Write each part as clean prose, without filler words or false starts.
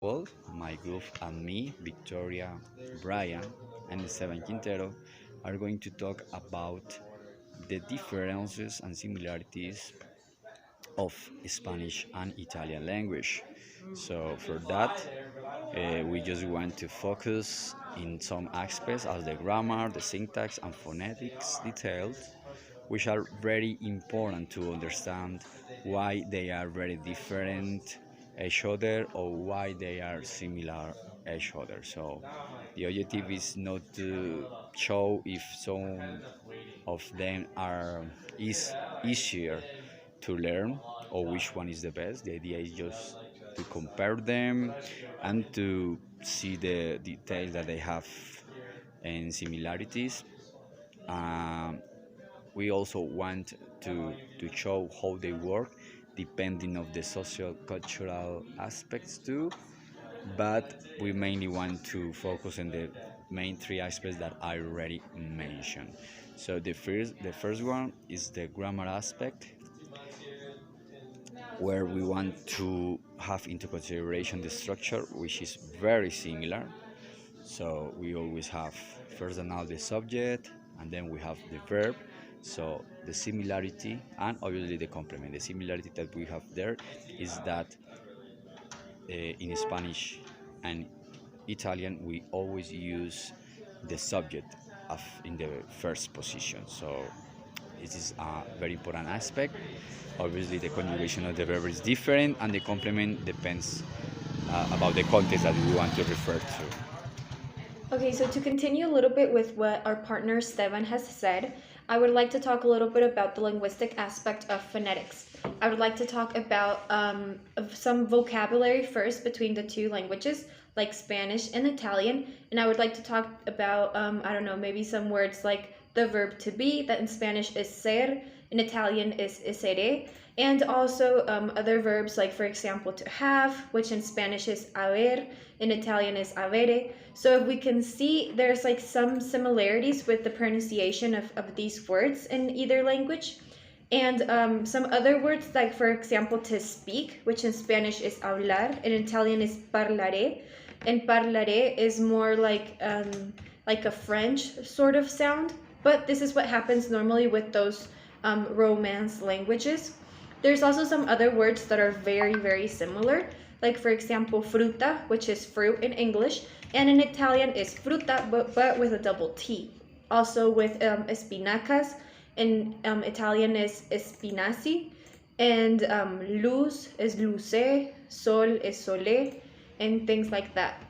Well, my group and me, Victoria, Brian, and Esteban Quintero, are going to talk about the differences and similarities of Spanish and Italian language. So, for that, we just want to focus in some aspects as the grammar, the syntax, and phonetics details, which are very important to understand why they are very different each other or why they are similar each other. So the objective is not to show if some of them are is easier to learn or which one is the best. The idea is just to compare them and to see the details that they have and similarities. Um, we also want to show how they work depending of the social cultural aspects too, but we mainly want to focus on the main three aspects that I already mentioned. So the first one is the grammar aspect, where we want to have into consideration the structure, which is very similar. So we always have first and all the subject, and then we have the verb. So the similarity and obviously the complement. The similarity that we have there is that in Spanish and Italian we always use the subject of in the first position. So this is a very important aspect. Obviously, the conjugation of the verb is different, and the complement depends about the context that we want to refer to. Okay, so to continue a little bit with what our partner Stevan has said, I would like to talk a little bit about the linguistic aspect of phonetics. I would like to talk about of some vocabulary first between the two languages, like Spanish and Italian, and I would like to talk about, I don't know, maybe some words like the verb to be, that in Spanish is ser, in Italian is essere, and also other verbs like, for example, to have, which in Spanish is haber, in Italian is avere. So if we can see, there's like some similarities with the pronunciation of these words in either language. And some other words, like for example, to speak, which in Spanish is hablar, in Italian is parlare, and parlare is more like a French sort of sound. But this is what happens normally with those Romance languages. There's also some other words that are very, very similar, like for example, fruta, which is fruit in English, and in Italian is fruta, but with a double T. Also with espinacas, in Italian is spinaci, and luz is luce, sol is sole, and things like that.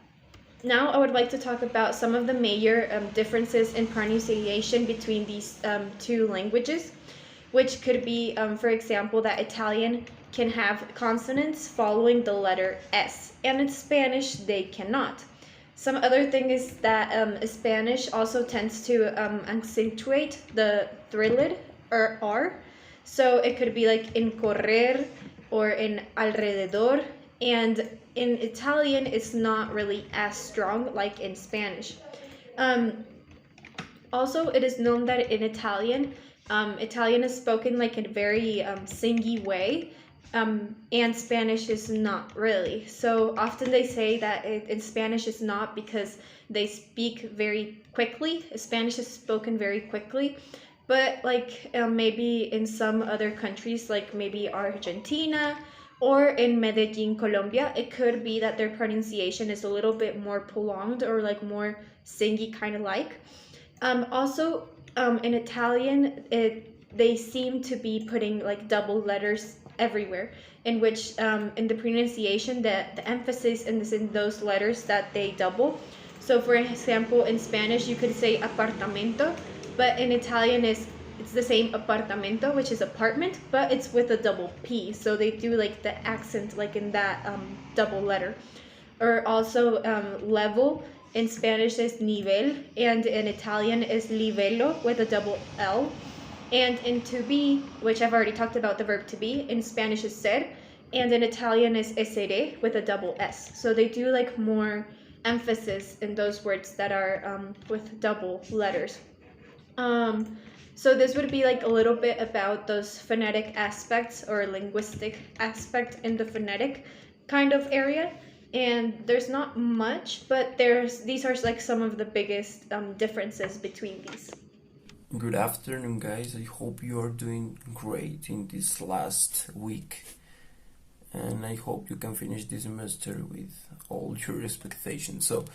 Now I would like to talk about some of the major differences in pronunciation between these two languages, which could be, for example, that Italian can have consonants following the letter S, and in Spanish they cannot. Some other thing is that Spanish also tends to accentuate the thrilled or R. So it could be like in correr or in alrededor. And in Italian, it's not really as strong like in Spanish. Um, Also, it is known that in Italian, Italian is spoken like in a very singy way, and Spanish is not really. So often they say that in Spanish is not because they speak very quickly. Spanish is spoken very quickly, but like maybe in some other countries, like maybe Argentina or in Medellin, Colombia, it could be that their pronunciation is a little bit more prolonged or like more singy kind of like. Also, in Italian, they seem to be putting like double letters everywhere, in which in the pronunciation, the emphasis is in those letters that they double. So, for example, in Spanish, you could say apartamento, but in Italian, it's the same apartamento, which is apartment, but it's with a double P. So they do like the accent like in that double letter. Or also level in Spanish is nivel, and in Italian is livello with a double L. And in to be, which I've already talked about the verb to be, in Spanish is ser, and in Italian is essere with a double S. So they do like more emphasis in those words that are with double letters. Um, so this would be like a little bit about those phonetic aspects or linguistic aspect in the phonetic kind of area. and there's not much, but these are like some of the biggest differences between these. Good afternoon, guys. I hope you are doing great in this last week, and I hope you can finish this semester with all your expectations. So,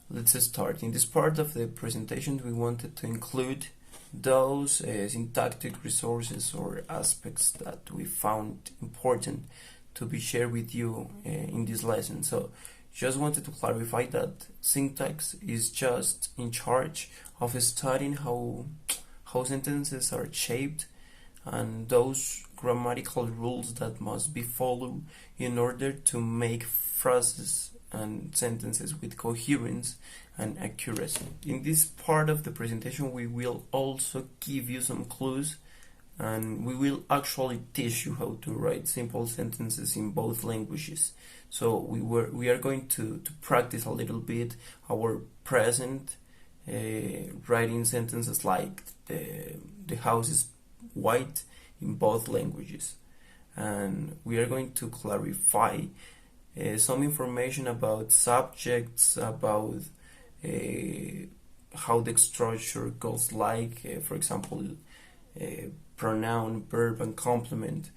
let's start. In this part of the presentation, we wanted to include those syntactic resources or aspects that we found important to be shared with you in this lesson. So, just wanted to clarify that syntax is just in charge of studying how sentences are shaped and those grammatical rules that must be followed in order to make phrases and sentences with coherence and accuracy. In this part of the presentation, we will also give you some clues, and we will actually teach you how to write simple sentences in both languages. So we are going to practice a little bit our present writing sentences like the house is white in both languages, and we are going to clarify some information about subjects, about how the structure goes like, for example, pronoun, verb, and complement,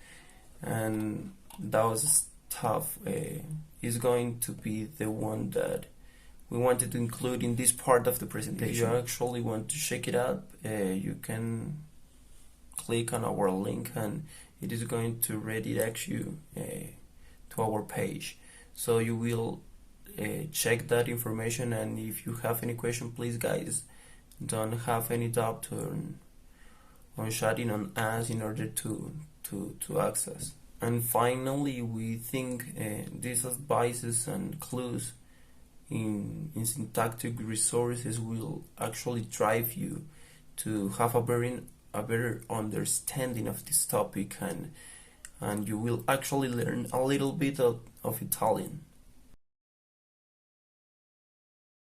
and those stuff is going to be the one that we wanted to include in this part of the presentation. If you actually want to check it out, you can click on our link and it is going to redirect you to our page. So you will check that information, and if you have any question, please guys, don't have any doubt on chatting on us in order to access. And finally, we think these advices and clues in syntactic resources will actually drive you to have a better understanding of this topic, and you will actually learn a little bit of Italian.